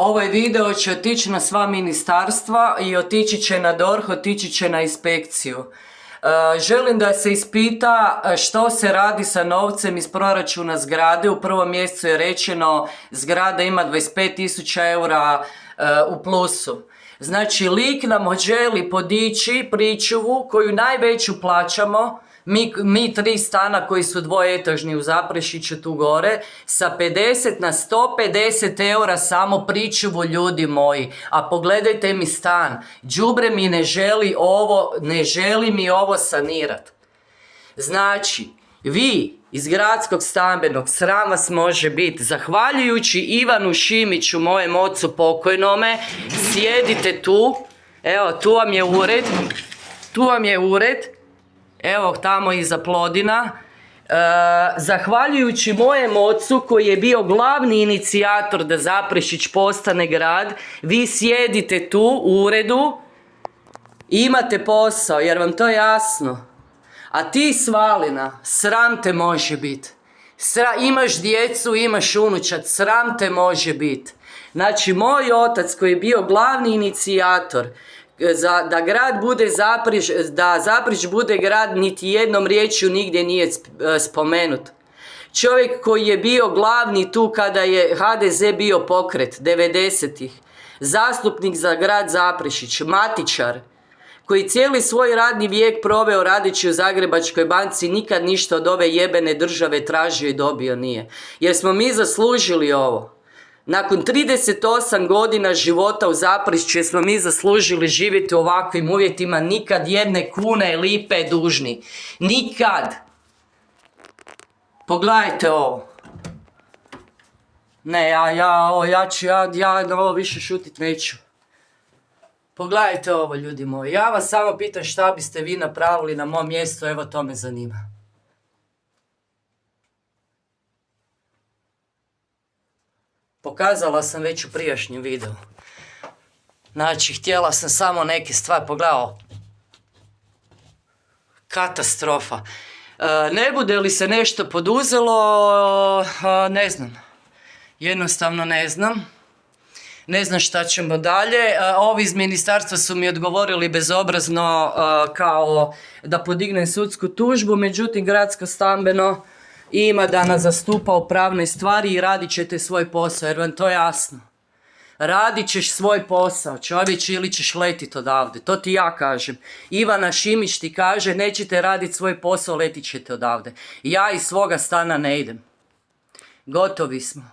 Ovaj video će otići na sva ministarstva i otići će na DORH, otići će na inspekciju. Želim da se ispita što se radi sa novcem iz proračuna zgrade. U prvom mjesecu je rečeno zgrada ima 25.000 eura u plusu. Znači lik nam želi podići pričuvu koju najveću plaćamo, mi 3 stana koji su dvoetažni u Zaprešiću tu gore, sa 50 na 150 eura samo pričuvu, ljudi moji. A pogledajte mi stan, đubre mi ne želi mi ovo sanirat. Znači, vi iz gradskog stambenog, sram vas može biti, zahvaljujući Ivanu Šimiću, mojem ocu pokojnome, sjedite tu, evo tu vam je ured, evo tamo iza Plodina, zahvaljujući mojem ocu koji je bio glavni inicijator da Zaprešić postane grad, vi sjedite tu u uredu i imate posao, jer vam to jasno. A ti Svalina, sram te može biti. Imaš djecu, imaš unučad, sram te može biti. Znači, moj otac koji je bio glavni inicijator da grad bude da Zaprešić bude grad, niti jednom riječju nigdje nije spomenut. Čovjek koji je bio glavni tu kada je HDZ bio pokret, 90-ih. Zastupnik za grad Zaprešić, matičar, koji cijeli svoj radni vijek proveo radeći u Zagrebačkoj banci, nikad ništa od ove jebene države tražio i dobio nije. Jer smo mi zaslužili ovo. Nakon 38 godina života u Zaprešiću smo mi zaslužili živjeti u ovakvim uvjetima, nikad jedne kune lipe dužni. Nikad. Pogledajte ovo. Ne, ja ovo više šutit neću. Pogledajte ovo, ljudi moji. Ja vas samo pitam šta biste vi napravili na mom mjestu, evo to me zanima. Pokazala sam već u prijašnjem videu. Znači, htjela sam samo neke stvari, pogledao. Katastrofa. Ne bude li se nešto poduzelo, ne znam. Jednostavno ne znam. Ne znam šta ćemo dalje. Ovi iz ministarstva su mi odgovorili bezobrazno kao da podignem sudsku tužbu, međutim gradsko stambeno ima da nas zastupa u pravnoj stvari i radit ćete svoj posao, jer vam to je jasno. Radit ćeš svoj posao, čovječe, ili ćeš letit odavde, to ti ja kažem. Ivana Šimić ti kaže, nećete radit svoj posao, letit ćete odavde. Ja iz svoga stana ne idem. Gotovi smo.